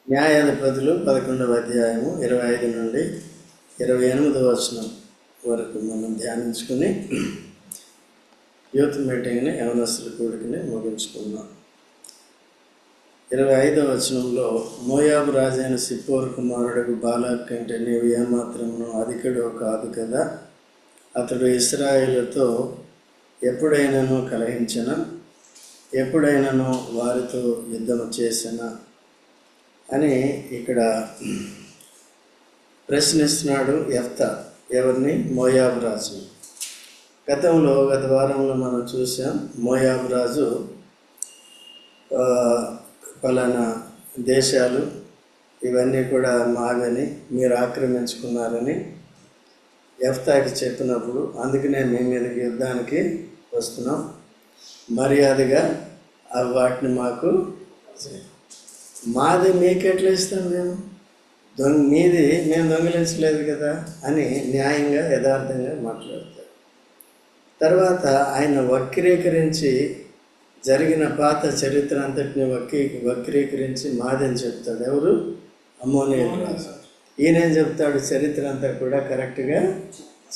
న్యాయాధిపతులు 11వ అధ్యాయము 25 నుండి 28వ వచనం వరకు మనం ధ్యానించుకుని యూత్ మీటింగ్ని యవనస్తుల కూడికని ముగించుకున్నాం. 25వ వచనంలో, మోయాబు రాజైన సిప్పోరు కుమారుడు బాలాక్ కంటే నీవు ఏమాత్రమును అధికుడు కాదు కదా, అతడు ఇశ్రాయేలుతో ఎప్పుడైనాను కలహించినా, ఎప్పుడైనాను వారితో యుద్ధము చేసినా అని ఇక్కడ ప్రశ్నిస్తున్నాడు యెఫ్తా. ఎవరిని? మోయాబు రాజు. గత వారంలో మనం చూసాం, మోయాబు రాజు పలానా దేశాలు ఇవన్నీ కూడా మావని మీరు ఆక్రమించుకున్నారని యెఫ్తాకి చెప్పినప్పుడు, అందుకనే మీ మీదకి యుద్ధానికి వస్తున్నాం, మర్యాదగా వాటిని మాకు మాది మీకెట్లా ఇస్తాం, మీది మేము దొంగిలించలేదు కదా అని న్యాయంగా యథార్థంగా మాట్లాడతారు. తర్వాత ఆయన వక్రీకరించి జరిగిన పాత చరిత్ర అంతటిని వక్రీకరించి మాదని చెప్తాడు. ఎవరు? అమ్మోనీయుల రాజు. ఈయనేం చెప్తాడు? చరిత్ర అంతా కూడా కరెక్ట్గా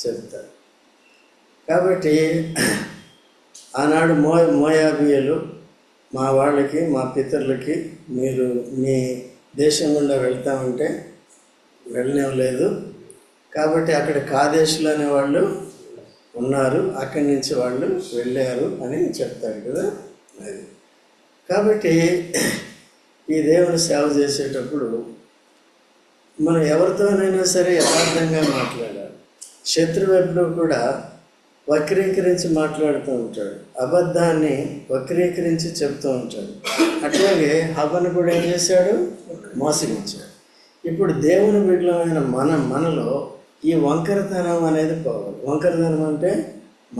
చెప్తాడు. కాబట్టి ఆనాడు మోయాబీయులు మా వాళ్ళకి, మా పితరులకి మీరు మీ దేశం గుండా వెళ్తామంటే వెళ్ళనివ్వలేదు, కాబట్టి అక్కడ కాదేశులు అనే వాళ్ళు ఉన్నారు, అక్కడి నుంచి వాళ్ళు వెళ్ళారు అని చెప్తాడు కదా. అది కాబట్టి ఈ దేవుని సేవ చేసేటప్పుడు మనం ఎవరితోనైనా సరే యథార్థంగా మాట్లాడాలి. శత్రువు ఎప్పుడూ కూడా వక్రీకరించి మాట్లాడుతూ ఉంటాడు, అబద్ధాన్ని వక్రీకరించి చెప్తూ ఉంటాడు. అట్లాగే హవ్వను కూడా ఏం చేశాడు? మోసగించాడు. ఇప్పుడు దేవుని బిడ్డలమైన మనలో ఈ వంకరతనం అనేది పోవాలి. వంకరతనం అంటే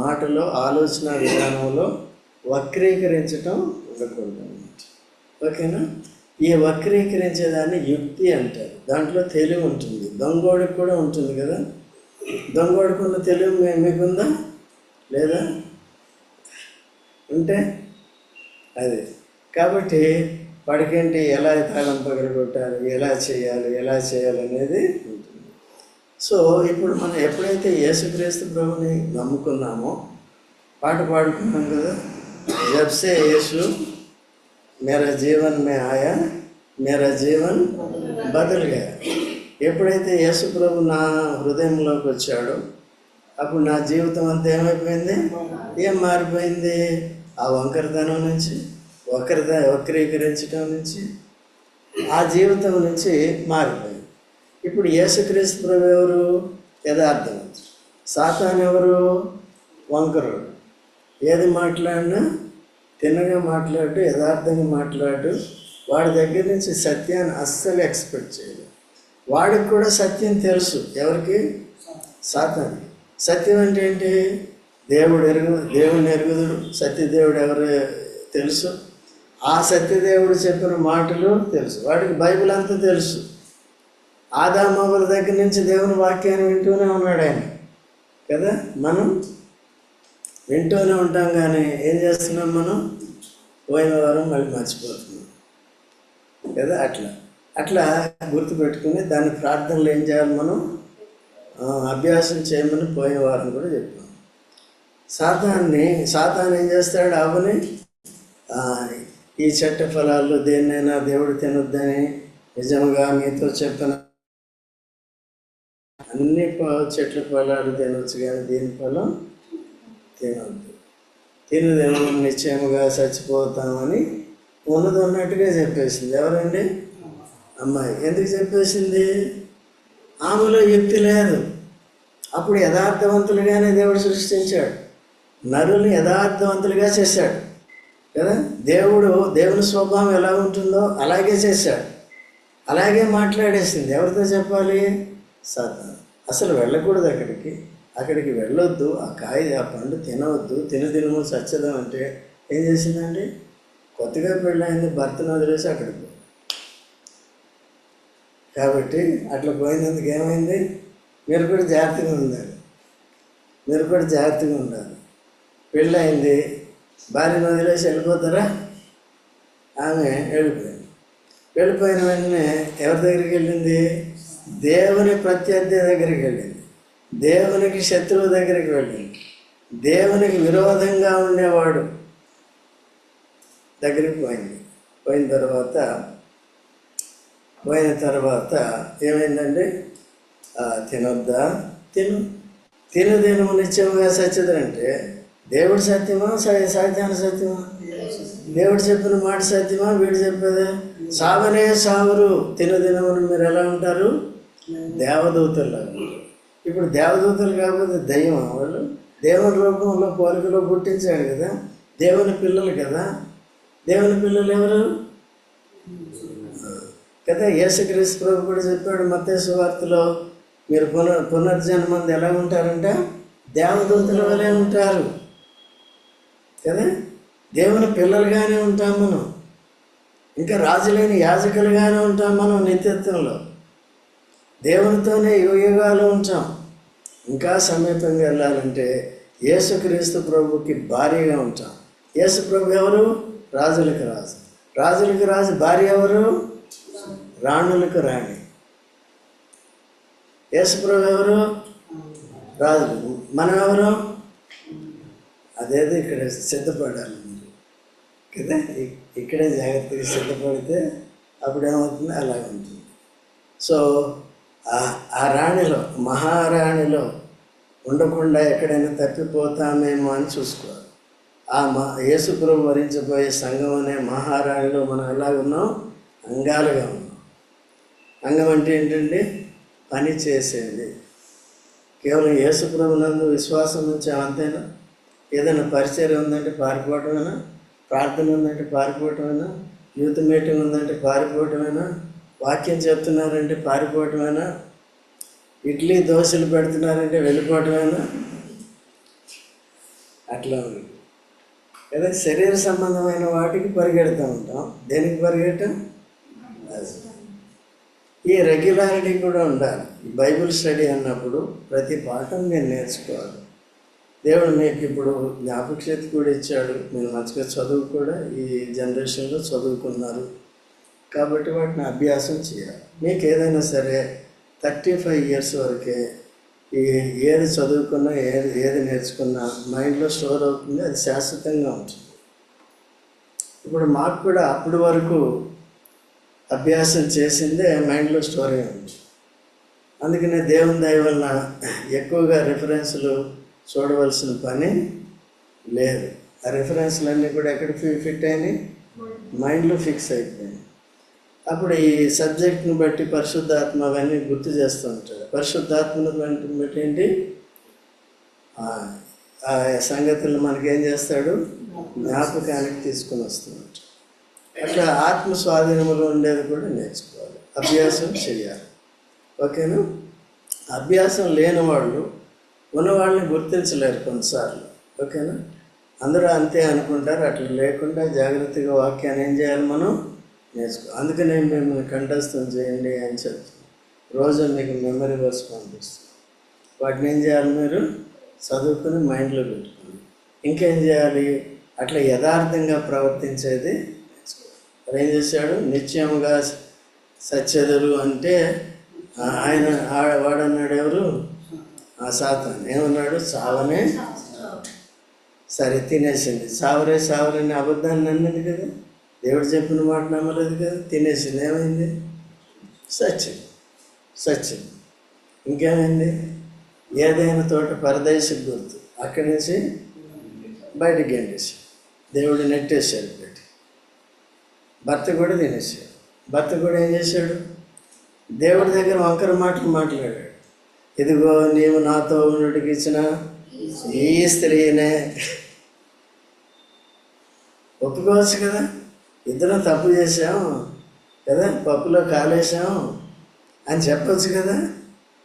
మాటలో, ఆలోచన విధానంలో వక్రీకరించటం ఉండకూడదు అన్నమాట. ఓకేనా? ఈ వక్రీకరించేదాన్ని యుక్తి అంటారు. దాంట్లో తెలివి ఉంటుంది. దొంగోడికి కూడా ఉంటుంది కదా. దొంగోడికి ఉన్న తెలివి మీకుందా లేదా? ఉంటే అది. కాబట్టి వాడికేంటి, ఎలా తాళం పగలగొట్టాలి, ఎలా చేయాలి అనేది ఉంటుంది. సో ఇప్పుడు మనం ఎప్పుడైతే యేసుక్రీస్తు ప్రభుని నమ్ముకున్నామో, పాట పాడుకున్నాం కదా, జబ్సే యేసు మేరా జీవన్ మే ఆయా, మేరా జీవన్ బదల్ గయా. ఎప్పుడైతే యేసు ప్రభు నా హృదయంలోకి వచ్చాడో అప్పుడు నా జీవితం అంతా ఏమైపోయింది? ఏం మారిపోయింది? ఆ వంకరతనం నుంచి, వక్రీకరించడం నుంచి, ఆ జీవితం నుంచి మారిపోయింది. ఇప్పుడు యేసుక్రీస్తు ప్రభు ఎవరు? యథార్థవంతుడు. సాతాను ఎవరు? వంకరుడు. ఏది మాట్లాడినా తిన్నగా మాట్లాడు, యథార్థంగా మాట్లాడు. వాడి దగ్గర నుంచి సత్యాన్ని అస్సలు ఎక్స్పెక్ట్ చేయలేదు. వాడికి కూడా సత్యం తెలుసు. ఎవరికి? సాతాను. సత్యం అంటే ఏంటి? దేవుని ఎరుగుదుడు. సత్యదేవుడు ఎవరు తెలుసు. ఆ సత్యదేవుడు చెప్పిన మాటలు తెలుసు. వాడికి బైబిల్ అంతా తెలుసు. ఆదామవ్వల దగ్గర నుంచి దేవుని వాక్యాన్ని వింటూనే ఉన్నాడు ఆయన కదా. మనం వింటూనే ఉంటాం, కానీ ఏం చేస్తున్నాం మనం? పోయిన వారం మళ్ళీ మర్చిపోతున్నాం కదా. అట్లా గుర్తుపెట్టుకుని దాని ప్రార్థనలు ఏం చేయాలి? మనం అభ్యాసం చేయమని పోయిన వారం కూడా చెప్పాం. సాతాను ఏం చేస్తాడు? అవని ఈ చెట్ట ఫలాల్లో దేన్నైనా దేవుడు తినొద్దని నిజంగా మీతో చెప్పిన అన్ని చెట్ల ఫలాలు తినొచ్చు, కానీ దీని ఫలం తినొద్దు. తినదేమో నిశ్చయముగా చచ్చిపోతామని ఉన్నది ఉన్నట్టుగా చెప్పేసింది. ఎవరండి? అమ్మాయి. ఎందుకు చెప్పేసింది? ఆమెలో యుక్తి లేదు. అప్పుడు యథార్థవంతులుగానే దేవుడు సృష్టించాడు, నరుల్ని యథార్థవంతులుగా చేశాడు కదా. దేవుని స్వభావం ఎలా ఉంటుందో అలాగే చేశాడు, అలాగే మాట్లాడేసింది. ఎవరితో చెప్పాలి? సాతాను. అసలు వెళ్ళకూడదు అక్కడికి వెళ్ళొద్దు, ఆ పండు తినవద్దు, తినము సచ్చదం అంటే ఏం చేసిందండి? కొత్తగా పెళ్ళైంది, భర్తను వదిలేసి అక్కడికి. కాబట్టి అట్లా పోయినందుకు ఏమైంది? మీరు కూడా జాగ్రత్తగా ఉండాలి. పెళ్ళయింది, భార్యను వదిలేసి వెళ్ళిపోతారా? ఆమె వెళ్ళిపోయింది. వెళ్ళిపోయిన వెంటనే ఎవరి దగ్గరికి వెళ్ళింది? దేవుని ప్రత్యర్థి దగ్గరికి వెళ్ళింది, దేవునికి శత్రువు దగ్గరికి వెళ్ళింది, దేవునికి విరోధంగా ఉండేవాడు దగ్గరికి పోయింది. పోయిన తర్వాత ఏమైందండి? తినొద్దా? తిను నిత్యముగా సత్యదంటే దేవుడు సత్యమా సాధ్యాన సత్యమా? దేవుడు చెప్పిన మాట సత్యమా? వీడు చెప్పేదే సావనే సావరు. దినమును మీరు ఎలా ఉంటారు? దేవదూతల్లాగా. ఇప్పుడు దేవదూతలు కాకపోతే దయ్యం వాళ్ళు దేవుని రూపంలో పోలికలో పుట్టించాడు కదా, దేవుని పిల్లలు కదా. దేవుని పిల్లలు ఎవరు కదా? యేసుక్రీస్తు ప్రభు కూడా చెప్పాడు మత్తయి సువార్తలో, మీరు పునర్జన్మంది ఎలా ఉంటారంటే దేవదూతల వలె ఉంటారు కదా. దేవుని పిల్లలుగానే ఉంటాం మనం, ఇంకా రాజులేని యాజకులుగానే ఉంటాం మనం నిత్యత్వంలో. దేవునితోనే యుగాలు ఉంటాం. ఇంకా సమీపంగా వెళ్ళాలంటే యేసుక్రీస్తు ప్రభుకి భార్యగా ఉంటాం. యేసు ప్రభు ఎవరు? రాజులకు రాజు. రాజులకు రాజు. భార్య ఎవరు? రాణులకు రాణి. యేసు ప్రభు ఎవరు? రాజులు. మనం ఎవరు? అదేదో ఇక్కడ సిద్ధపడాలి మీరు కదా. ఇక్కడే జాగ్రత్తగా సిద్ధపడితే అప్పుడేమవుతుంది? అలాగ ఉంటుంది. సో ఆ రాణిలో, మహారాణిలో ఉండకుండా ఎక్కడైనా తప్పిపోతామేమో అని చూసుకోవాలి. యేసు ప్రభు వరించబోయే సంఘం అనే మహారాణిలో మనం ఎలాగ ఉన్నాం? అంగాలుగా ఉన్నాం. అంగం అంటే ఏంటండి? పని చేసేది. కేవలం యేసు ప్రభునందు విశ్వాసం నుంచి అంతేనా? ఏదైనా పరిచయం ఉందంటే పారిపోవటమేనా? ప్రార్థన ఉందంటే పారిపోవటమేనా? యూత్ మీటింగ్ ఉందంటే పారిపోవటమేనా? వాక్యం చెప్తున్నారంటే పారిపోవటమేనా? ఇడ్లీ దోశలు పెడుతున్నారంటే వెళ్ళిపోవటమేనా? అట్లా ఉంది కదా. శరీర సంబంధమైన వాటికి పరిగెడుతూ ఉంటాం. దేనికి పరిగెట్టం? ఈ రెగ్యులారిటీ కూడా ఉండాలి. ఈ బైబిల్ స్టడీ అన్నప్పుడు ప్రతి పాఠం నేను నేర్చుకోవాలి. దేవుడు మీకు ఇప్పుడు జ్ఞాపక శక్తి కూడా ఇచ్చాడు. మీరు మంచిగా చదువు కూడా ఈ జనరేషన్లో చదువుకున్నారు కాబట్టి వాటిని అభ్యాసం చేయాలి. మీకు ఏదైనా సరే 35 years వరకే ఏది చదువుకున్నా ఏది నేర్చుకున్నా మైండ్లో స్టోర్ అవుతుంది. అది శాశ్వతంగా ఉంటుంది. ఇప్పుడు మాకు కూడా అప్పటి వరకు అభ్యాసం చేసిందే మైండ్లో స్టోర్ అయి ఉంది. అందుకనే దేవుని దయ వలన ఎక్కువగా రిఫరెన్స్లు చూడవలసిన పని లేదు. ఆ రిఫరెన్స్లన్నీ కూడా ఎక్కడ ఫిట్ అయినాయి? మైండ్లో ఫిక్స్ అయిపోయాయి. అప్పుడు ఈ సబ్జెక్ట్ని బట్టి పరిశుద్ధాత్మ అవన్నీ గుర్తు చేస్తూ ఉంటాడు. పరిశుద్ధాత్మను బట్టి ఏంటి? ఆ సంగతులు మనకేం చేస్తాడు? జ్ఞాపకానికి తీసుకుని వస్తున్నాడు. అట్లా ఆత్మ స్వాధీనంలో ఉండేది కూడా నేర్చుకోవాలి, అభ్యాసం చేయాలి. ఓకేనా? అభ్యాసం లేని వాళ్ళు ఉన్నవాళ్ళని గుర్తించలేరు కొన్నిసార్లు. ఓకేనా? అందరూ అంతే అనుకుంటారు. అట్లా లేకుండా జాగ్రత్తగా వాక్యాన్ని ఏం చేయాలి? మనం నేర్చుకో. అందుకనే మిమ్మల్ని కంఠస్థం చేయండి అని చెప్తాను. రోజు మీకు మెమరీ వర్స్ పంపిస్తాను. వాటిని ఏం చేయాలి? మీరు చదువుకుని మైండ్లో పెట్టుకోండి. ఇంకేం చేయాలి? అట్లా యథార్థంగా ప్రవర్తించేది నేర్చుకోవాలి. ఏం చేశాడు? నిత్యముగా సత్యదులు అంటే ఆయన వాడన్నాడు. ఎవరు? సాతాను ఏమన్నాడు? చావనే. సరే తినేసింది. సావరని అబద్ధాన్ని అన్నది కదా. దేవుడు చెప్పిన మాట నమ్మలేదు కదా. తినేసింది. ఏమైంది? సత్యం. ఇంకేమైంది? ఏదైనా తోట పరదేశకు గుర్తు. అక్కడి నుంచి బయటికి గెంటేసి దేవుడు నెట్టేశాడు పెట్టి. భర్త కూడా తినేసాడు. భర్త కూడా ఏం చేశాడు? దేవుడి దగ్గర వంకర మాటలు మాట్లాడాడు. ఇదిగో నీవు నాతో ఉన్నటికి ఇచ్చిన ఈ స్త్రీనే. ఒప్పుకోవచ్చు కదా. ఇద్దరం తప్పు చేసాం కదా, పప్పులో కాలేసాం అని చెప్పచ్చు కదా.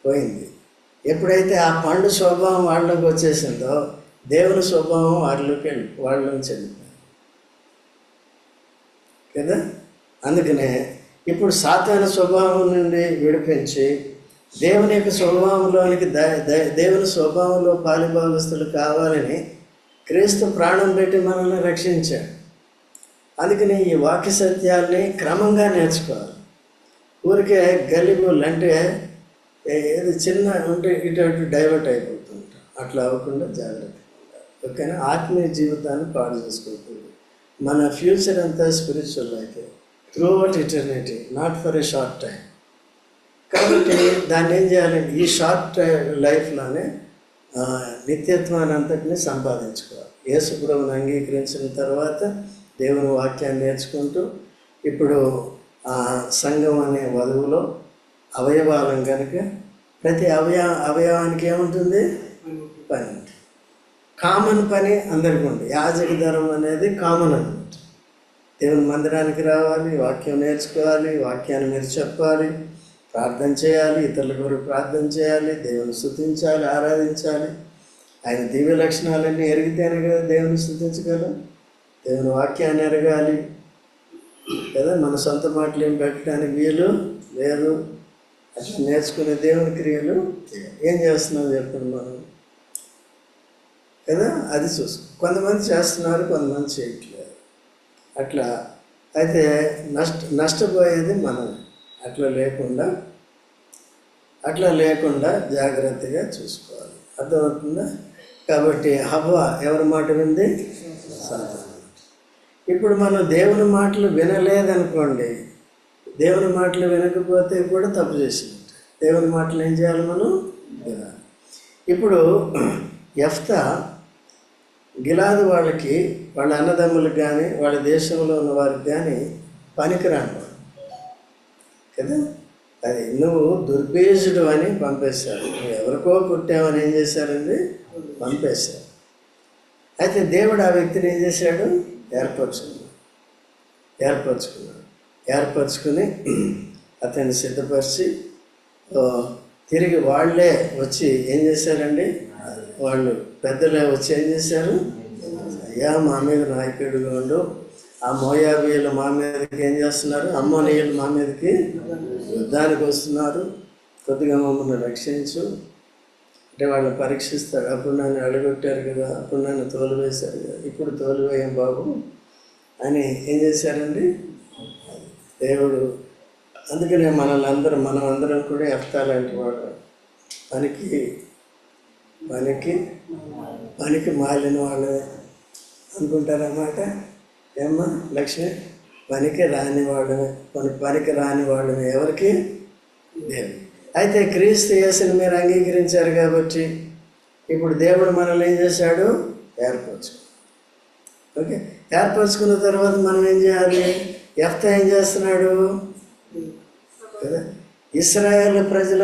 పోయింది. ఎప్పుడైతే ఆ పండు స్వభావం వాళ్ళలోకి వచ్చేసిందో దేవుని స్వభావం వాళ్ళలోంచి వెళ్ళిపోయింది కదా. అందుకనే ఇప్పుడు సాతాను స్వభావం నుండి విడిపించి దేవుని యొక్క స్వభావంలోనికి దేవుని స్వభావంలో పాలిభాగస్తులు కావాలని క్రీస్తు ప్రాణం పెట్టి మనల్ని రక్షించాడు. అందుకని ఈ వాక్య సత్యాల్ని క్రమంగా నేర్చుకోవాలి. ఊరికే గలిబుల్ అంటే ఏది చిన్న ఉంటే ఇటు డైవర్ట్ అయిపోతుంటాం. అట్లా అవ్వకుండా జాగ్రత్త. ఓకేనా? ఆత్మీయ జీవితాన్ని పాడు చేసుకోకూడదు. మన ఫ్యూచర్ అంతా స్పిరిచువల్ అయితే through out eternity, not for a short time. కాబట్టి దాన్ని ఏం చేయాలంటే ఈ షార్ట్ లైఫ్లోనే నిత్యత్వాన్ని అంతటిని సంపాదించుకోవాలి. యేసు ప్రభువుని అంగీకరించిన తర్వాత దేవుని వాక్యాన్ని నేర్చుకుంటూ ఇప్పుడు సంఘం అనే వధువులో అవయవాలం కనుక ప్రతి అవయవానికి ఏముంటుంది? పని ఉంటుంది. కామన్ పని అందరికీ ఉంది. యాజక ధర్మం అనేది కామన్ అనమాట. దేవుని మందిరానికి రావాలి, వాక్యం నేర్చుకోవాలి, వాక్యాన్ని మీరు చెప్పాలి, ప్రార్థన చేయాలి, ఇతరుల కొరకు ప్రార్థన చేయాలి, దేవుని స్తుతించాలి, ఆరాధించాలి. ఆయన దివ్య లక్షణాలన్నీ ఎరిగితేనే కదా దేవుని స్తుతించగలం. దేవుని వాక్యాన్ని ఎరగాలి కదా. మన సొంత మాటలు ఏం పెట్టడానికి వీలు లేదు. అట్లా నేర్చుకునే దేవుని క్రియలు ఏం చేస్తున్నాం చెప్పండి మనం కదా. అది చూసుకో. కొంతమంది చేస్తున్నారు, కొంతమంది చేయట్లేదు. అట్లా అయితే నష్టపోయేది మనం. అట్లా లేకుండా జాగ్రత్తగా చూసుకోవాలి. అర్థమవుతుందా? కాబట్టి హవ్వ ఎవరి మాట వింది? సాతాను. ఇప్పుడు మనం దేవుని మాటలు వినలేదనుకోండి, దేవుని మాటలు వినకపోతే కూడా తప్పు చేసినట్టు. దేవుని మాటలు ఏం చేయాలి? మనం వినాలి. ఇప్పుడు యెఫ్తా గిలాదు వాళ్ళకి, వాళ్ళ అన్నదమ్ములకు కానీ వాళ్ళ దేశంలో ఉన్న వారికి కానీ పనికిరాను కదా. అది నువ్వు దుర్బేజుడు అని పంపేశారు. నువ్వు ఎవరికో పుట్టావని ఏం చేశారండి? పంపేశారు. అయితే దేవుడు ఆ వ్యక్తిని ఏం చేశాడు? ఏర్పరచుకుని అతన్ని సిద్ధపరిచి తిరిగి వాళ్ళే వచ్చి ఏం చేశారండి? వాళ్ళు పెద్దలే వచ్చి ఏం చేశారు? అయ్యా మా మీద నాయకుడిగా ఉండు. ఆ మోయాబీయులు మా మీదకి ఏం చేస్తున్నారు? అమ్మోనీయులు మా మీదకి యుద్ధానికి వస్తున్నారు, కొద్దిగా మమ్మల్ని రక్షించు అంటే వాళ్ళని పరీక్షిస్తాడు. అప్పుడు నన్ను అడగొట్టారు కదా, అప్పుడు నన్ను తోలువేశారు కదా, ఇప్పుడు తోలువేయం బాబు అని ఏం చేశారండి దేవుడు. అందుకనే మనం అందరం కూడా యెఫ్తా లాంటి వాడు. పనికి మాలిన వాళ్ళే అనుకుంటారన్నమాట. ఏమ్మా లక్ష్మి? పనికి రాని వాళ్ళమే. ఎవరికి? దేవుడు. అయితే క్రీస్తు యేసుని మీరు అంగీకరించారు కాబట్టి ఇప్పుడు దేవుడు మనల్ని ఏం చేశాడు? ఓకే, ఏర్పరచుకున్న తర్వాత మనం ఏం చేయాలి? యెఫ్తా ఏం చేస్తున్నాడు కదా? ఇశ్రాయేలు ప్రజల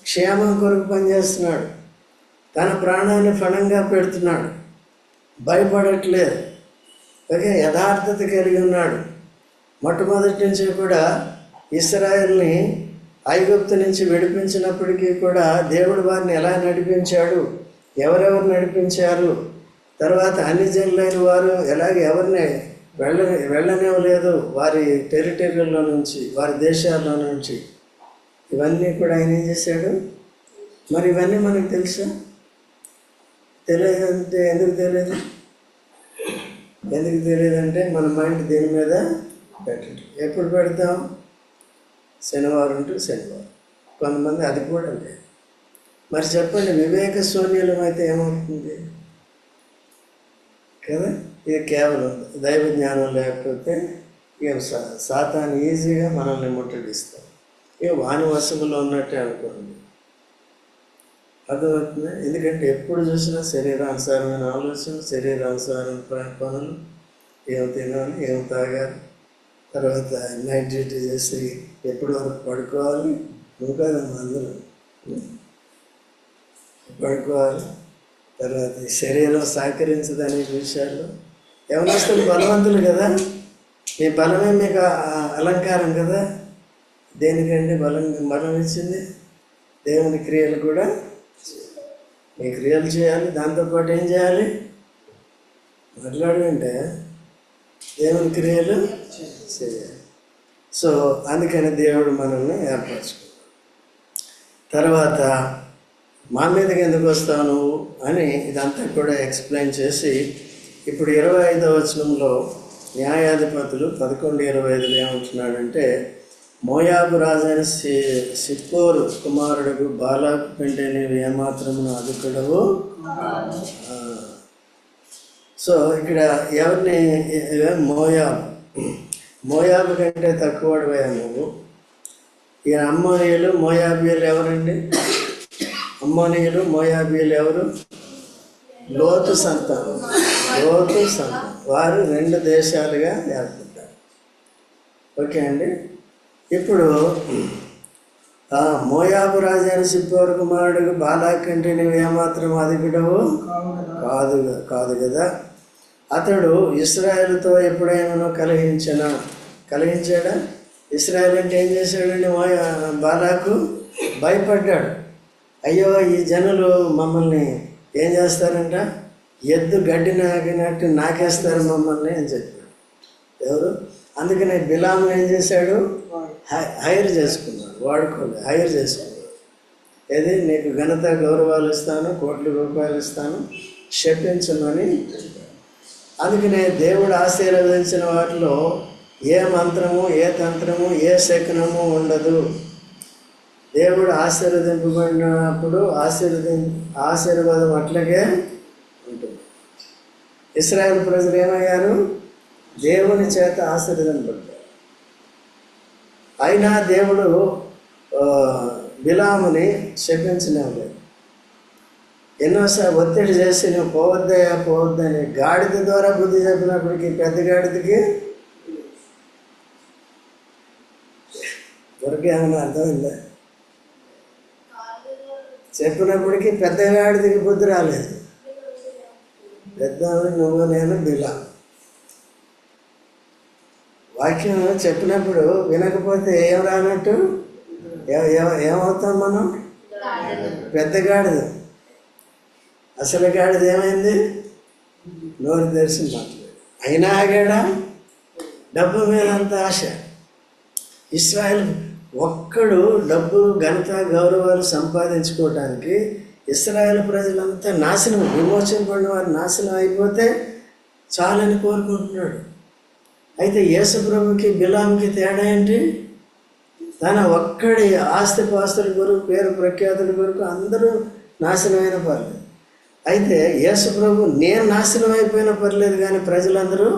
క్షేమం కొరకు పనిచేస్తున్నాడు. తన ప్రాణాన్ని ఫణంగా పెడుతున్నాడు, భయపడట్లేదు. ఓకే, యథార్థత కలిగి ఉన్నాడు. మొట్టమొదటి నుంచి కూడా ఇశ్రాయేల్ని ఐగుప్తు నుంచి విడిపించినప్పటికీ కూడా దేవుడు వారిని ఎలా నడిపించాడు, ఎవరెవరు నడిపించారు, తర్వాత అన్ని జనులైన వారు ఎలాగ ఎవరిని వెళ్ళనివ్వలేదు వారి టెరిటరీలో నుంచి, వారి దేశాల్లో నుంచి. ఇవన్నీ కూడా ఆయన ఏం చేశాడు? మరి ఇవన్నీ మనకు తెలుసా? తెలియదంటే ఎందుకు తెలియదంటే మన మైండ్ దేని మీద పెట్టండి. ఎప్పుడు పెడతాం? శనివారం టు శనివారం. కొంతమంది అది కూడా లేదు. మరి చెప్పండి, వివేక శూన్యులం అయితే ఏమవుతుంది కదా? ఇది కేవలం దైవ జ్ఞానం లేకపోతే ఇక సాతాను ఈజీగా మనల్ని ముట్టడిస్తాం. ఇక వాని వశములో ఉన్నట్టే అనుకోండి. అర్థమవుతుంది. ఎందుకంటే ఎప్పుడు చూసినా శరీరానుసారమైన ఆలోచన, శరీరానుసారమైన పనులు, ఏం తినాలి, ఏం తాగాలి, తర్వాత నైట్ డ్యూటీ చేసి ఎప్పటి వరకు పడుకోవాలి, ఇంకా అందరూ పడుకోవాలి. తర్వాత శరీరం సహకరించదనే విషయాల్లో యవనస్తులు బలవంతులు కదా. మీ బలమే మీకు అలంకారం కదా. దేనికంటే బలం ఇచ్చింది? దేవుని క్రియలు కూడా మీ క్రియలు చేయాలి. దాంతోపాటు ఏం చేయాలి? మాట్లాడుకుంటే దేవుని క్రియలు చేయాలి. సో అందుకని దేవుడు మనల్ని ఏర్పరచుకున్నాడు. తర్వాత మా మీదకి ఎందుకు వస్తావు నువ్వు అని ఇదంతా కూడా ఎక్స్ప్లెయిన్ చేసి ఇప్పుడు 25వ వచనంలో న్యాయాధిపతులు 11:25 ఏమంటున్నాడంటే, మోయాబు రాజైన సిప్పోరు కుమారుడు బాలాకు కంటే నీవు ఏమాత్రమును అధికుడవు. సో ఇక్కడ ఎవరిని, మోయాబు కంటే తక్కువడివయ్యా నువ్వు. ఈ అమ్మోనీయులు మోయాబీయులు ఎవరండి? అమ్మోనీయులు మోయాబీయులు ఎవరు? లోతు సంతానం. వారు 2 దేశాలుగా ఏర్పడ్డారు. ఓకే అండి. ఇప్పుడు మోయాబు రాజైన సిప్పోరు కుమారుడు బాలాకు కంటే నువ్వు ఏమాత్రం అధికుడవు కాదు కదా. అతడు ఇశ్రాయేలుతో ఎప్పుడైనా కలిగించాడా? ఇశ్రాయేల్ అంటే ఏం చేశాడండి? బాలాకు భయపడ్డాడు. అయ్యో ఈ జనులు మమ్మల్ని ఏం చేస్తారంట, ఎద్దు గడ్డి నాకినట్టు నాకేస్తారు మమ్మల్ని అని చెప్పాడు. ఎవరు? అందుకని బిలాము ఏం చేశాడు? హైర్ చేసుకున్నాడు, హైర్ చేసుకున్నాడు. ఏది, నీకు ఘనత గౌరవాలు ఇస్తాను, కోట్ల రూపాయలు ఇస్తాను, శపించమని. అందుకనే దేవుడు ఆశీర్వదించిన వాటిలో ఏ మంత్రము, ఏ తంత్రము, ఏ శకునము ఉండదు. దేవుడు ఆశీర్వదింపబడినప్పుడు ఆశీర్వాదం అట్లాగే ఉంటుంది. ఇశ్రాయేల్ ప్రజలు ఏమయ్యారు? దేవుని చేత ఆశీర్వదింపబడ్డారు. అయినా దేవుడు బిలాముని శపించలేదు. ఎన్నోసార్లు ఒత్తిడి చేసి నువ్వు పోవద్దని గాడిద ద్వారా బుద్ధి చెప్పినప్పటికీ పెద్ద గాడిదకి ఏమైనా అర్థమైందా? చెప్పినప్పటికీ పెద్ద గాడిదకి బుద్ధి రాలేదు. పెద్ద నువ్వు నేను బిలాం. వాక్యం చెప్పినప్పుడు వినకపోతే ఏం రానట్టు ఏమవుతాం మనం? పెద్ద గాడిద. అసలు గాడిద ఏమైంది? నోరు తెరిచి మాట్లాడు. అయినా ఆగాడా? డబ్బు మీద అంత ఆశ. ఇశ్రాయేల్ ఒక్కడు డబ్బు, ఘనత, గౌరవాలు సంపాదించుకోవటానికి ఇశ్రాయేల్ ప్రజలంతా నాశనం, విమోచనపడిన వారు నాశనం అయిపోతే చాలని కోరుకుంటున్నాడు. అయితే యేసు ప్రభుకి బిలాంకి తేడా ఏంటి? తన ఒక్కడి ఆస్తిపాస్తుల కొరకు, పేరు ప్రఖ్యాతుల కొరకు అందరూ నాశనమైన పర్లేదు. అయితే యేసు ప్రభు నేను నాశనం అయిపోయినా పర్లేదు కానీ ప్రజలందరూ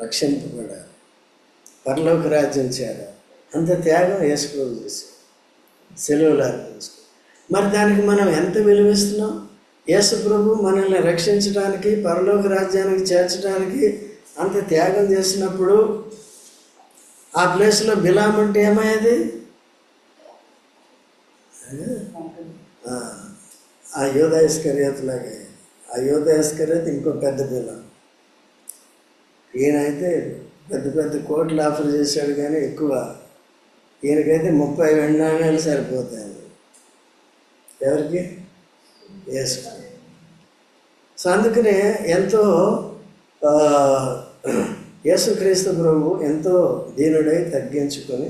రక్షింపబడారు, పరలోక రాజ్యం చేరారు. అంత త్యాగం యేసు ప్రభు చేశారు, సెలవులు అర్పించుకో. మరి దానికి మనం ఎంత విలువిస్తున్నాం? యేసు ప్రభు మనల్ని రక్షించడానికి, పరలోక రాజ్యానికి చేర్చడానికి అంత త్యాగం చేసినప్పుడు ఆ ప్లేస్లో బిలాం అంటే ఏమయ్యేది? ఆ యోధా ఇస్కరియోతులాగే. ఆ యోధా ఇస్కరియోతు ఇంకో పెద్ద బిలాం. ఈయనైతే పెద్ద కోట్లు ఆఫర్ చేశాడు కానీ ఎక్కువ. ఈయనకైతే 30 వెండి నాణేలు సరిపోతాయి. ఎవరికి? యేసు. సో అందుకనే ఎంతో యేసుక్రీస్తు ప్రభు ఎంతో దీనుడై తగ్గించుకొని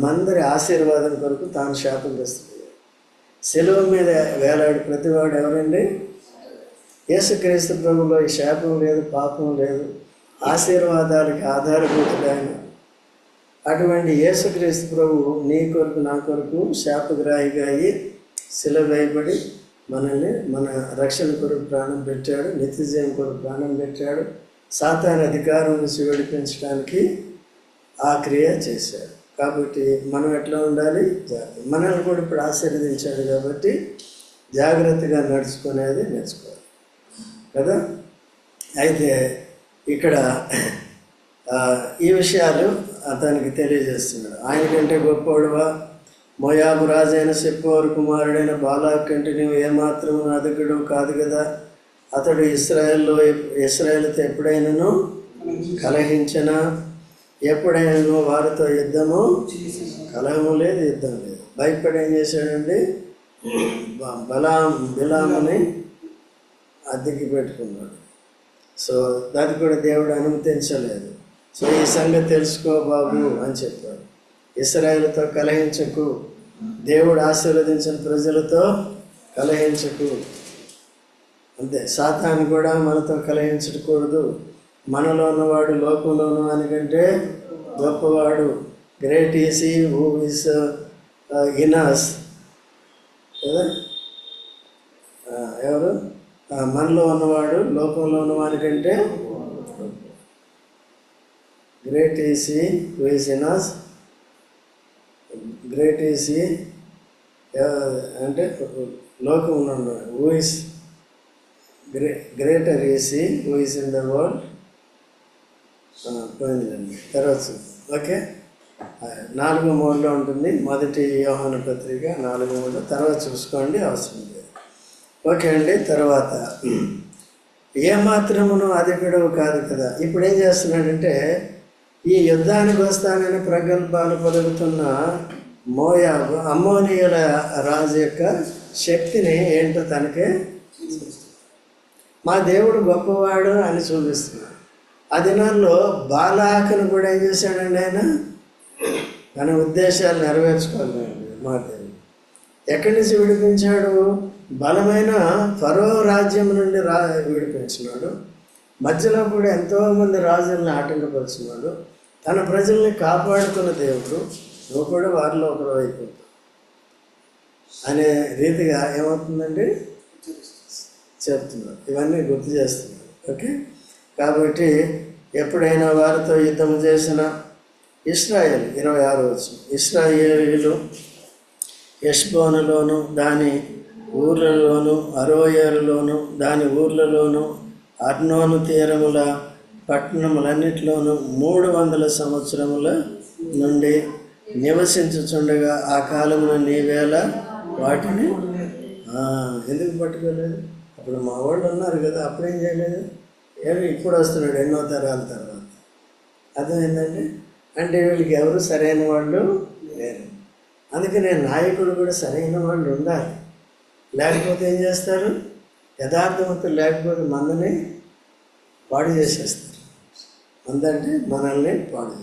మనందరి ఆశీర్వాదం కొరకు తాను శాపగ్రస్తుడు. సెలవు మీద వేలాడు ప్రతివాడు ఎవరండి? యేసుక్రీస్తు ప్రభులో ఈ శాపం లేదు, పాపం లేదు, ఆశీర్వాదాలకి ఆధారభూతుడైన అటువంటి యేసుక్రీస్తు ప్రభు నీ కొరకు, నా కొరకు శాపగ్రాహిగా అయ్యి శిలువ వేయబడి మనల్ని మన రక్షణ కొరకు ప్రాణం పెట్టాడు, నిత్యజయం కొరకు ప్రాణం పెట్టాడు. సాతాను అధికారం నుంచి విడిపించడానికి ఆ క్రియ చేశాడు. కాబట్టి మనం ఎట్లా ఉండాలి? జాగ్రత్త. మనల్ని కూడా ఇప్పుడు ఆశీర్వదించాడు కాబట్టి జాగ్రత్తగా నడుచుకునేది నేర్చుకోవాలి కదా. అయితే ఇక్కడ ఈ విషయాలు అతనికి తెలియజేస్తున్నాడు. ఆయనకంటే గొప్పవాడువా? మోయాబు రాజైన సిప్పోరు కుమారుడైన బాలాకు కంటే నువ్వు ఏమాత్రం అధికుడు కాదు కదా. అతడు ఇశ్రాయేలుతో ఎప్పుడైనాను కలహించినా, ఎప్పుడైనా వారితో యుద్ధము, కలహము లేదు, యుద్ధం లేదు. భయపడి ఏం చేశాడండి? బిలాముని అద్దెకి పెట్టుకున్నాడు. సో దాన్ని కూడా దేవుడు అనుమతించలేదు. సో ఈ సంగతి తెలుసుకో బాబు అని చెప్పాడు. ఇశ్రాయేలుతో కలహించకు, దేవుడు ఆశీర్వదించిన ప్రజలతో కలహించకు. అంతే. సాతాను కూడా మనతో కలహించకూడదు. మనలో ఉన్నవాడు లోకంలో ఉన్నవానికంటే గొప్పవాడు. Great is he who is in us కదా. ఎవరు? మనలో ఉన్నవాడు లోకంలో ఉన్నవానికంటే great is he who is in us. Great is he అంటే లోకంలో ఉన్నవాడు. Who is greater is he who is in the world. పోయిందండి, తర్వాత ఓకే. 4:3 ఉంటుంది, మొదటి యోహాను పత్రిక 4:3. తర్వాత చూసుకోండి, అవసరం లేదు. ఓకే అండి. తర్వాత ఏమాత్రమును అధికుడవు కాదు కదా. ఇప్పుడు ఏం చేస్తున్నాడంటే ఈ యుద్ధానికి వస్తానని ప్రగల్భాలు పలుకుతున్న మోయాబు అమ్మోనీయుల రాజు యొక్క శక్తిని ఏంటో తనకే మా దేవుడు గొప్పవాడు అని చూపిస్తున్నాడు. ఆ దినాల్లో బాలాకును కూడా ఏం చేశాడండి ఆయన? తన ఉద్దేశాలు నెరవేర్చుకోవాలి. మా దేవుడు ఎక్కడి నుంచి విడిపించాడు? బలమైన ఫరో రాజ్యం నుండి విడిపించినాడు. మధ్యలో కూడా ఎంతోమంది రాజుల్ని ఆటంకపరుచున్నాడు. తన ప్రజల్ని కాపాడుతున్న దేవుడు, నువ్వు కూడా వారిలో ఒకరు అయిపోతావు అనే రీతిగా ఏమవుతుందండి చెప్తున్నారు. ఇవన్నీ గుర్తు చేస్తున్నారు. ఓకే. కాబట్టి ఎప్పుడైనా వారితో యుద్ధం చేసిన ఇశ్రాయేలు 26 ఇశ్రాయేలీయులు హెష్బోనులోను దాని ఊర్లలోను, అరోయేరులోను దాని ఊర్లలోను, అర్నోను తీరముల పట్టణములన్నిటిలోనూ 300 సంవత్సరముల నుండి నివసించుచుండగా ఆ కాలమున నీవేళ వాటిని ఎందుకు పట్టుకోలేదు? అప్పుడు మా వాళ్ళు ఉన్నారు కదా, అప్పుడేం చేయలేదు? ఇప్పుడు వస్తున్నాడు ఎన్నో తరాల తర్వాత. అర్థమైందండి? అంటే వీళ్ళకి ఎవరు సరైన వాళ్ళు లేరు. అందుకనే నాయకుడు కూడా సరైన వాళ్ళు ఉండాలి. లేకపోతే ఏం చేస్తారు? యథార్థవంతులు లేకపోతే మందని పాడు చేసేస్తారు. మందంటే మనల్ని పాడు.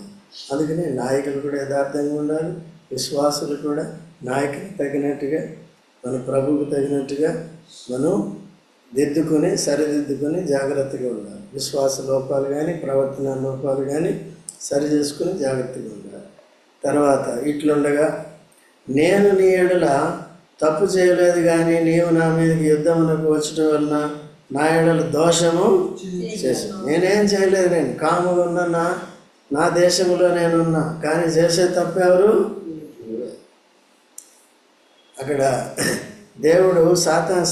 అందుకని నాయకులు కూడా యథార్థంగా ఉండాలి. విశ్వాసులు కూడా నాయకులకు తగినట్టుగా, మన ప్రభువుకు తగినట్టుగా మనం సరిదిద్దుకొని జాగ్రత్తగా ఉండాలి. విశ్వాస లోపాలు కానీ ప్రవర్తన లోపాలు కానీ సరి చేసుకుని జాగ్రత్తగా ఉండాలి. తర్వాత ఇట్లుండగా నేను నీ ఎడల తప్పు చేయలేదు కానీ నీవు నా మీదకి యుద్ధమునకు వచ్చటం వలన నా ఎడల దోషము చేశాను. నేనేం చేయలేదు, నేను కాముగా ఉన్నా, నా దేశంలో నేనున్నా, కానీ చేసే తప్పెవరు? అక్కడ దేవుడు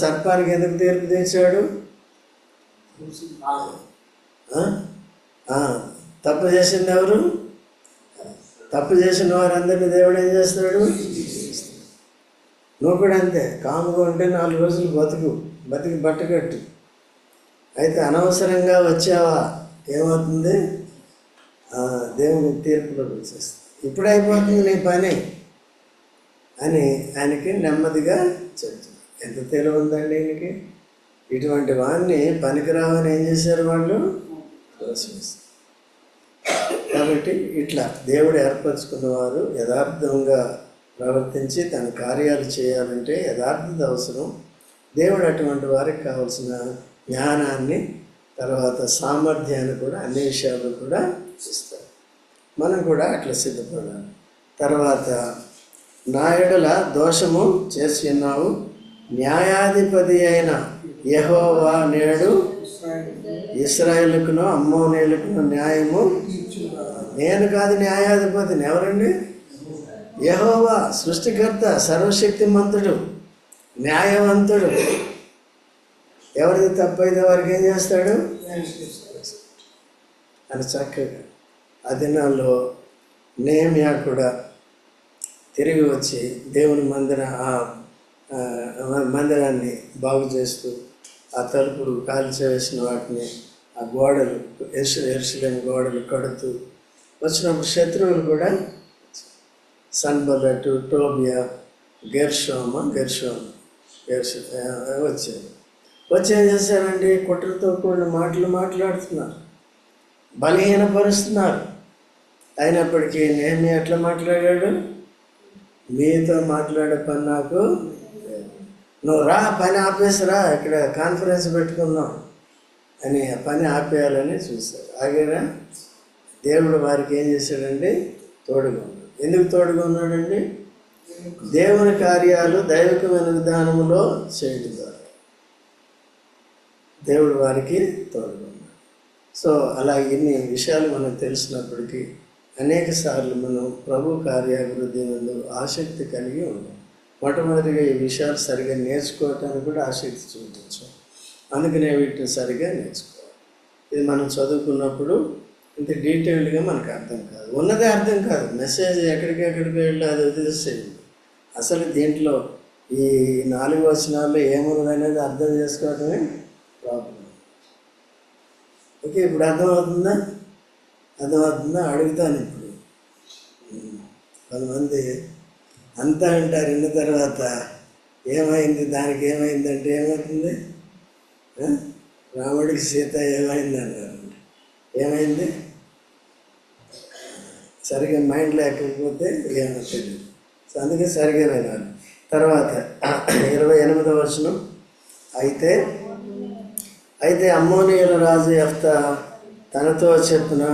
సర్పానికి ఎందుకు తీర్పు తీర్చాడు? తప్పు చేసింది ఎవరు? తప్పు చేసిన వారందరినీ దేవుడు ఏం చేస్తాడు? నువ్వు కూడా అంతే, కాముగా ఉంటే 4 రోజులు బతికి బట్టకట్టు. అయితే అనవసరంగా వచ్చావా, ఏమవుతుంది? దేవుని తీర్పులోకి వచ్చేస్తుంది. ఇప్పుడు అయిపోతుంది నీ పని అని ఆయనకి నెమ్మదిగా చెప్తుంది. ఎంత తెలివి ఉందండి ఈయనకి! ఇటువంటి వాడిని పనికిరావని ఏం చేశారు వాళ్ళు? దోషిస్తారు. కాబట్టి ఇట్లా దేవుడు ఏర్పరచుకున్నవారు యథార్థంగా ప్రవర్తించి తన కార్యాలు చేయాలంటే యథార్థత అవసరం. దేవుడు అటువంటి వారికి కావాల్సిన జ్ఞానాన్ని, తర్వాత సామర్థ్యాన్ని కూడా అన్ని విషయాలు కూడా ఇస్తారు. మనం కూడా అట్లా సిద్ధపడాలి. తర్వాత నా ఎడల దోషము చేసి ఉన్నావు, న్యాయాధిపతి అయిన యెహోవా నేడు ఇశ్రాయేలుకును అమ్మోనీయులకును న్యాయము. నేను కాదు న్యాయాధిపతిని, ఎవరండి? యెహోవా సృష్టికర్త, సర్వశక్తిమంతుడు, న్యాయవంతుడు. ఎవరిది తప్పైతే వారికి ఏం చేస్తాడు అని చక్కగా. ఆ దినాల్లో నెహెమ్యా కూడా తిరిగి వచ్చి దేవుని మందిరాన్ని బాగు చేస్తూ, ఆ తలుపులు కాల్చివేసిన వాటిని, ఆ గోడలు యెరూషలేము గోడలు కడుతూ వచ్చినప్పుడు శత్రువులు కూడా సన్బల్లటు, టోబియా, గెర్షోము వచ్చారు. వచ్చి ఏం చేశారండి? కుట్రతో కూడిన మాటలు మాట్లాడుతున్నారు, బలహీనపరుస్తున్నారు. అయినప్పటికీ నెహెమ్యా ఎట్లా మాట్లాడాడు? మీతో మాట్లాడే పని నాకు, నువ్వు రా, పని ఆపేసిరా, ఇక్కడ కాన్ఫరెన్స్ పెట్టుకుందాం అని ఆ పని ఆపేయాలని చూశారు. ఆగేరా? దేవుడు వారికి ఏం చేశాడండి? తోడుగా ఉన్నాడు. ఎందుకు తోడుగా ఉన్నాడండి? దేవుని కార్యాలు దైవికమైన విధానంలో చేయడం ద్వారా దేవుడు వారికి తోడుగా ఉన్నాడు. సో అలా ఇన్ని విషయాలు మనకు తెలిసినప్పటికీ అనేక సార్లు మనం ప్రభు కార్యాభివృద్ధి నందు ఆసక్తి కలిగి ఉన్నాం. మొట్టమొదటిగా ఈ విషయాలు సరిగా నేర్చుకోవటానికి కూడా ఆసక్తి చూపించాం. అందుకనే వీటిని సరిగా నేర్చుకోవాలి. ఇది మనం చదువుకున్నప్పుడు ఇంత డీటెయిల్డ్గా మనకు అర్థం కాదు, ఉన్నదే అర్థం కాదు. మెసేజ్ ఎక్కడికెక్కడికి వెళ్ళి అది వదిలేసేయండి. అసలు దీంట్లో ఈ 4 వచనాల్లో ఏమున్నది అనేది అర్థం చేసుకోవటమే ప్రాబ్లం. ఓకే, ఇప్పుడు అర్థమవుతుందా? అడుగుతాను ఇప్పుడు. కొంతమంది అంతా అంటారు, విన్న తర్వాత ఏమైంది, దానికి ఏమైందంటే ఏమవుతుంది? రాముడికి సీత ఏమైంది అన్నారు. ఏమైంది? సరిగ్గా మైండ్లో ఎక్కకపోతే ఏమో తెలియదు. సో అందుకే సరిగ్గా వినాలి. తర్వాత 28వ వచనం, అయితే అమ్మోనీయుల రాజు యెఫ్తా తనతో చెప్పిన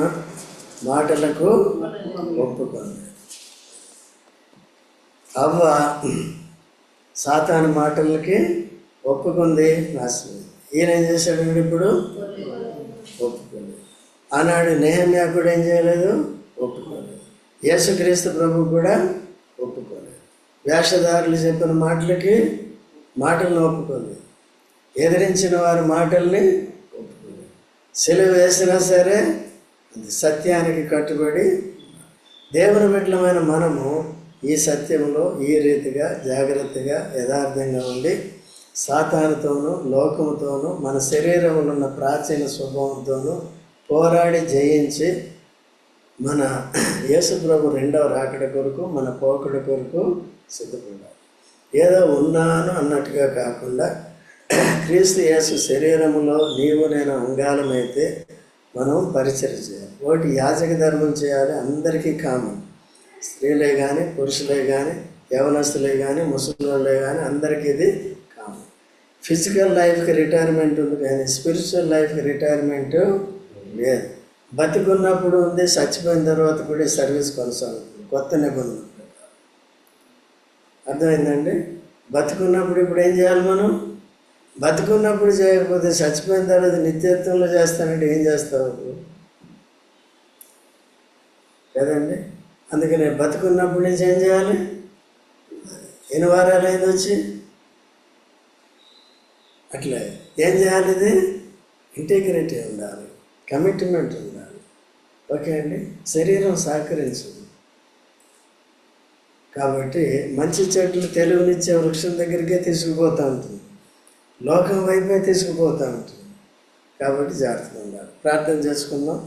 మాటలకు ఒప్పుకుంది. అవ్వ సాతాను మాటలకి ఒప్పుకుంది, నాశనం. ఈయన ఏం చేశాడండి? ఇప్పుడు ఒప్పుకుంది. ఆనాడు నెహెమ్యా కూడా ఏం చేయలేదు? ఒప్పుకోలేదు. యేసుక్రీస్తు ప్రభు కూడా ఒప్పుకోలేదు. వేషధారులు చెప్పిన మాటలను ఒప్పుకోలేదు. ఎదిరించిన వారి మాటల్ని ఒప్పుకోలేదు. సిలువ వేసినా సరే అది సత్యానికి కట్టుబడి. దేవుని బిడ్డలమైన మనము ఈ సత్యంలో ఈ రీతిగా జాగ్రత్తగా యథార్థంగా ఉండి సాతానుతోనూ లోకముతోనూ మన శరీరంలో ఉన్న ప్రాచీన స్వభావంతోనూ పోరాడి జయించి మన యేసుప్రభు 2వ రాకడ కొరకు, మన పోకడ కొరకు సిద్ధపడాలి. ఏదో ఉన్నాను అన్నట్టుగా కాకుండా క్రీస్తు యేసు శరీరములో నీవు నేను అంగాలమైతే మనం పరిచయం చేయాలి. ఒకటి యాజక ధర్మం చేయాలి. అందరికీ కామన్. స్త్రీలే కానీ, పురుషులే కానీ, యవనస్తులే కానీ, ముసలిలే కానీ అందరికీ ఇది కామన్. ఫిజికల్ లైఫ్కి రిటైర్మెంట్ ఉంది కానీ స్పిరిచువల్ లైఫ్కి రిటైర్మెంట్ లేదు. బతికున్నప్పుడు ఉంది, చచ్చిపోయిన తర్వాత కూడా సర్వీస్ కొనసాగుతుంది కొత్త నిబంధన ప్రకారం. అర్థమైందండి? బతికున్నప్పుడు ఇప్పుడు ఏం చేయాలి మనం? బతికున్నప్పుడు చేయకపోతే చచ్చిపోయిన తర్వాత నిత్యత్వంలో చేస్తానంటే ఏం చేస్తావు కదండి? అందుకని బతుకున్నప్పటి నుంచి ఏం చేయాలి? ఎన్ని వారాలు అయింది వచ్చి? అట్లే ఏం చేయాలి? ఇది ఇంటిగ్రిటీ ఉండాలి, కమిట్మెంట్ ఉండాలి. ఓకే అండి? శరీరం సహకరించదు కాబట్టి మంచి చెట్లు తెలుగునిచ్చే వృక్షం దగ్గరికే తీసుకుపోతూ ఉంటుంది, లోకం వైపే తీసుకుపోతూ ఉంటుంది. కాబట్టి జాగ్రత్తగా ఉండాలి. ప్రార్థన చేసుకుందాం.